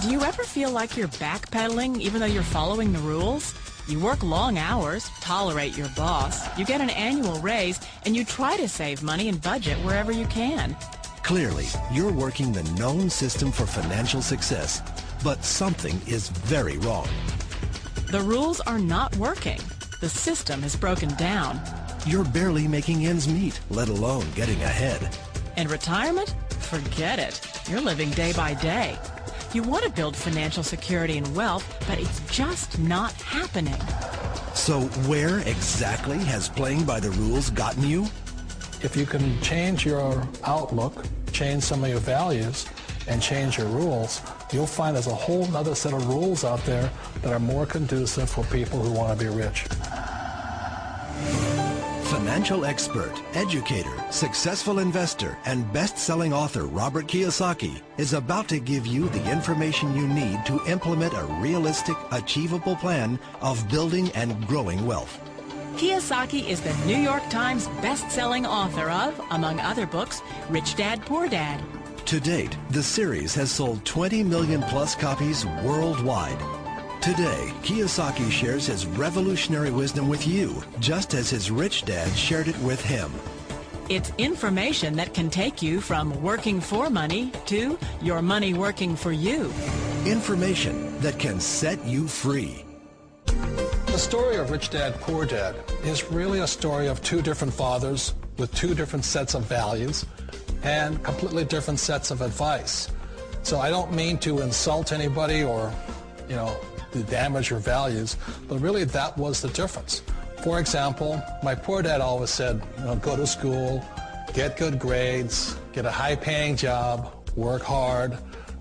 Do you ever feel like you're backpedaling even though you're following the rules? You work long hours, tolerate your boss, you get an annual raise, and you try to save money and budget wherever you can. Clearly, you're working the known system for financial success, but something is very wrong. The rules are not working. The system has broken down. You're barely making ends meet, let alone getting ahead. And retirement? Forget it. You're living day by day. You want to build financial security and wealth, but it's just not happening. So where exactly has playing by the rules gotten you? If you can change your outlook, change some of your values, and change your rules, you'll find there's a whole other set of rules out there that are more conducive for people who want to be rich. Financial expert, educator, successful investor, and best-selling author Robert Kiyosaki is about to give you the information you need to implement a realistic, achievable plan of building and growing wealth. Kiyosaki is the New York Times best-selling author of, among other books, Rich Dad, Poor Dad. To date, the series has sold 20 million plus copies worldwide. Today, Kiyosaki shares his revolutionary wisdom with you, just as his rich dad shared it with him. It's information that can take you from working for money to your money working for you. Information that can set you free. The story of Rich Dad, Poor Dad is really a story of two different fathers with two different sets of values and completely different sets of advice. So I don't mean to insult anybody or, to damage your values, but really that was the difference. For example, my poor dad always said, go to school, get good grades, get a high-paying job, work hard,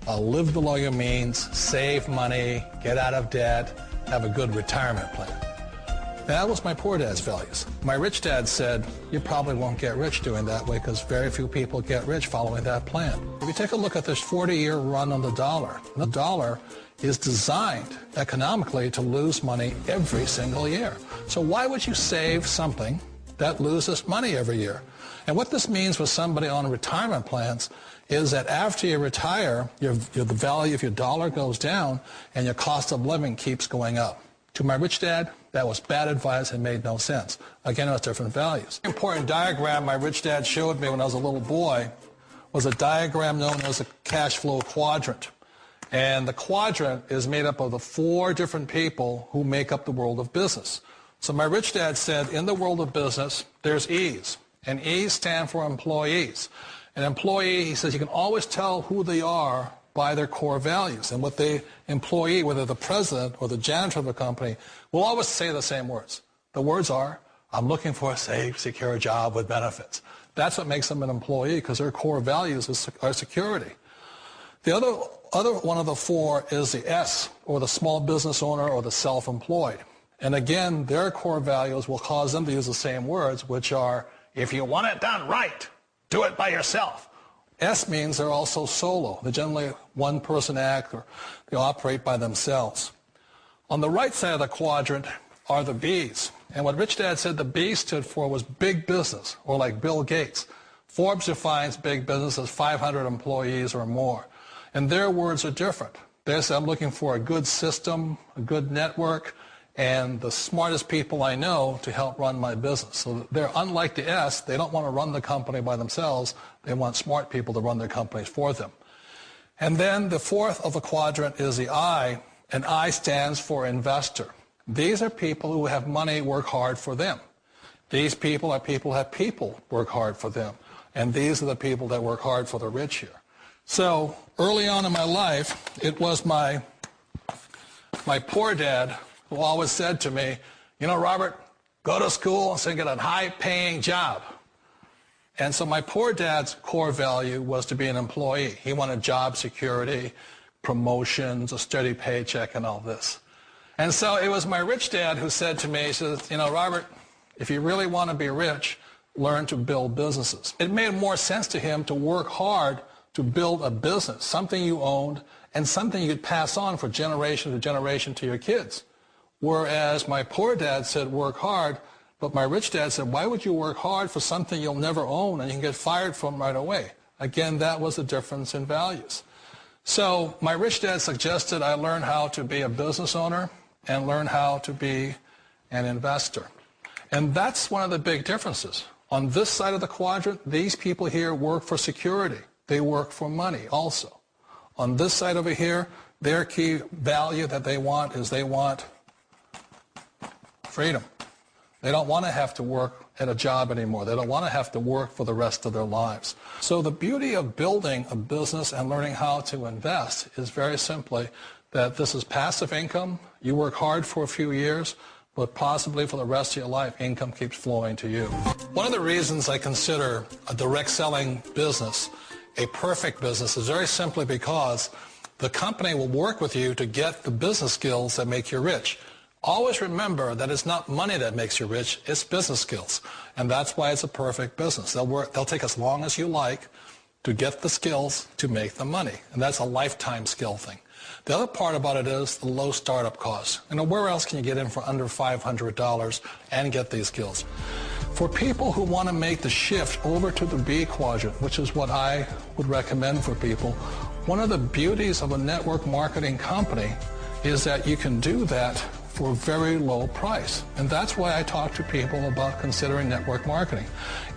live below your means, save money, get out of debt, have a good retirement plan. That was my poor dad's values. My rich dad said, you probably won't get rich doing that way because very few people get rich following that plan. If you take a look at this 40-year run on the dollar is designed economically to lose money every single year. So why would you save something that loses money every year? And what this means for somebody on retirement plans is that after you retire, the value of your dollar goes down and your cost of living keeps going up. To my rich dad, that was bad advice and made no sense. Again, it was different values. An important diagram my rich dad showed me when I was a little boy was a diagram known as a cash flow quadrant. And the quadrant is made up of the four different people who make up the world of business. So my rich dad said, in the world of business, there's E's. And E's stand for employees. An employee, he says, you can always tell who they are by their core values. And what the employee, whether the president or the janitor of a company, will always say the same words. The words are, I'm looking for a safe, secure job with benefits. That's what makes them an employee, because their core values are security. The other one of the four is the S, or the small business owner or the self-employed. And again, their core values will cause them to use the same words, which are, if you want it done right, do it by yourself. S means they're also solo. They're generally one-person act, or they operate by themselves. On the right side of the quadrant are the B's. And what Rich Dad said the B stood for was big business, or like Bill Gates. Forbes defines big business as 500 employees or more. And their words are different. They say, I'm looking for a good system, a good network, and the smartest people I know to help run my business. So they're unlike the S. They don't want to run the company by themselves. They want smart people to run their companies for them. And then the fourth of the quadrant is the I, and I stands for investor. These are people who have money work hard for them. These people are people who have people work hard for them. And these are the people that work hard for the rich here. So early on in my life, it was my poor dad who always said to me, Robert, go to school and get a high-paying job. And so my poor dad's core value was to be an employee. He wanted job security, promotions, a steady paycheck, and all this. And so it was my rich dad who said to me, he says, Robert, if you really want to be rich, learn to build businesses. It made more sense to him to work hard to build a business, something you owned, and something you could pass on for generation to generation to your kids. Whereas my poor dad said work hard, but my rich dad said, why would you work hard for something you'll never own and you can get fired from right away? Again, that was the difference in values. So my rich dad suggested I learn how to be a business owner and learn how to be an investor. And that's one of the big differences. On this side of the quadrant, these people here work for security. They work for money also. On this side over here, their key value that they want is they want freedom. They don't want to have to work at a job anymore. They don't want to have to work for the rest of their lives. So the beauty of building a business and learning how to invest is very simply that this is passive income. You work hard for a few years, but possibly for the rest of your life, income keeps flowing to you. One of the reasons I consider a direct selling business a perfect business is very simply because the company will work with you to get the business skills that make you rich. Always remember that it's not money that makes you rich, it's business skills. And that's why it's a perfect business. They'll take as long as you like to get the skills to make the money. And that's a lifetime skill thing. The other part about it is the low startup costs. Where else can you get in for under $500 and get these skills? For people who want to make the shift over to the B quadrant, which is what I would recommend for people, one of the beauties of a network marketing company is that you can do that for a very low price. And that's why I talk to people about considering network marketing.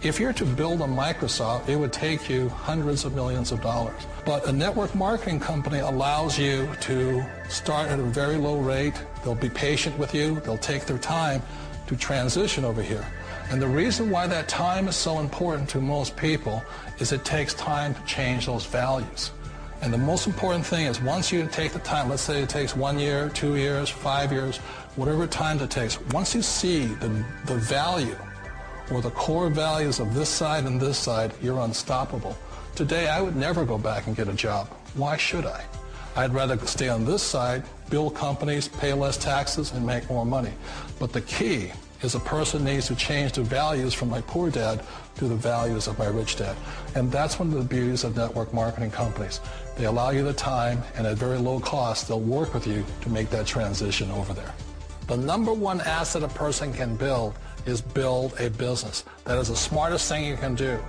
If you're to build a Microsoft, it would take you hundreds of millions of dollars. But a network marketing company allows you to start at a very low rate. They'll be patient with you. They'll take their time to transition over here. And the reason why that time is so important to most people is it takes time to change those values. And the most important thing is once you take the time, let's say it takes 1 year, 2 years, 5 years, whatever time it takes, once you see the value or the core values of this side and this side, you're unstoppable. Today, I would never go back and get a job. Why should I? I'd rather stay on this side, build companies, pay less taxes, and make more money. But the key is a person needs to change the values from my poor dad to the values of my rich dad. And that's one of the beauties of network marketing companies. They allow you the time, and at very low cost, they'll work with you to make that transition over there. The number one asset a person can build is build a business. That is the smartest thing you can do.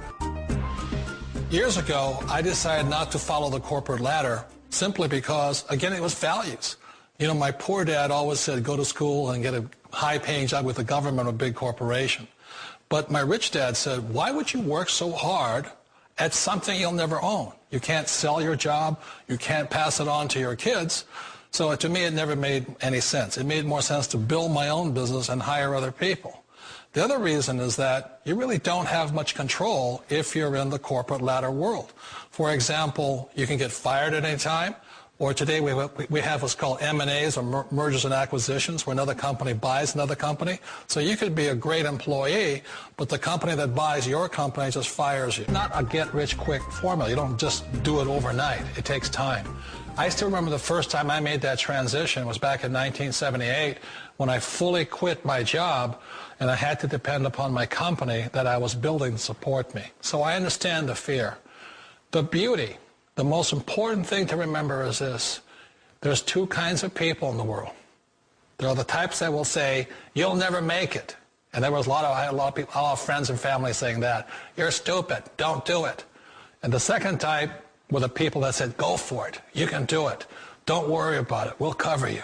Years ago, I decided not to follow the corporate ladder simply because, again, it was values. My poor dad always said, go to school and get a high-paying job with the government or a big corporation. But my rich dad said, why would you work so hard at something you'll never own? You can't sell your job. You can't pass it on to your kids. So to me, it never made any sense. It made more sense to build my own business and hire other people. The other reason is that you really don't have much control if you're in the corporate ladder world. For example, you can get fired at any time. Or today we have what's called M&As, or mergers and acquisitions, where another company buys another company. So you could be a great employee, but the company that buys your company just fires you. Not a get-rich-quick formula. You don't just do it overnight. It takes time. I still remember the first time I made that transition was back in 1978 when I fully quit my job and I had to depend upon my company that I was building to support me. So I understand the fear. The beauty. The most important thing to remember is this. There's two kinds of people in the world. There are the types that will say, you'll never make it. And there was I had a lot of friends and family saying that. You're stupid. Don't do it. And the second type were the people that said, go for it. You can do it. Don't worry about it. We'll cover you.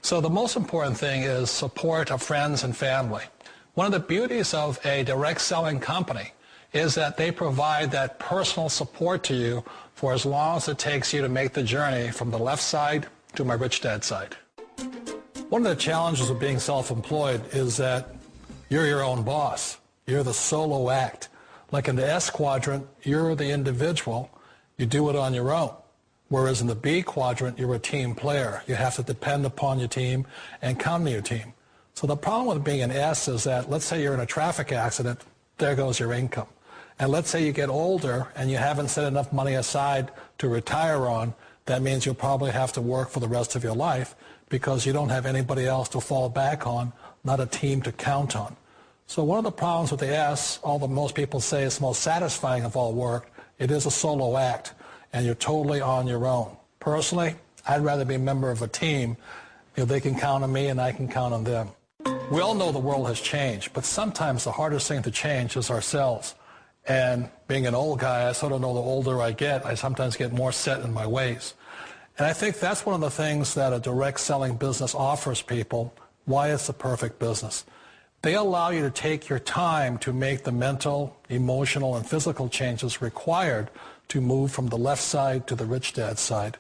So the most important thing is support of friends and family. One of the beauties of a direct selling company is that they provide that personal support to you for as long as it takes you to make the journey from the left side to my rich dad side. One of the challenges of being self-employed is that you're your own boss. You're the solo act. Like in the S quadrant, you're the individual. You do it on your own. Whereas in the B quadrant, you're a team player. You have to depend upon your team and count on your team. So the problem with being an S is that, let's say you're in a traffic accident, there goes your income. And let's say you get older and you haven't set enough money aside to retire on, that means you'll probably have to work for the rest of your life because you don't have anybody else to fall back on, not a team to count on. So one of the problems with the S, although most people say it's the most satisfying of all work, it is a solo act, and you're totally on your own. Personally, I'd rather be a member of a team. They can count on me and I can count on them. We all know the world has changed, but sometimes the hardest thing to change is ourselves. And being an old guy, I sort of know the older I get, I sometimes get more set in my ways. And I think that's one of the things that a direct selling business offers people, why it's the perfect business. They allow you to take your time to make the mental, emotional, and physical changes required to move from the left side to the rich dad side.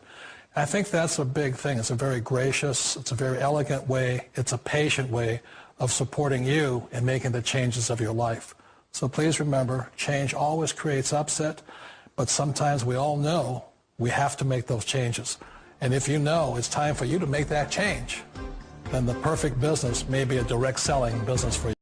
I think that's a big thing. It's a very gracious, it's a very elegant way, it's a patient way of supporting you in making the changes of your life. So please remember, change always creates upset, but sometimes we all know we have to make those changes. And if you know it's time for you to make that change, then the perfect business may be a direct selling business for you.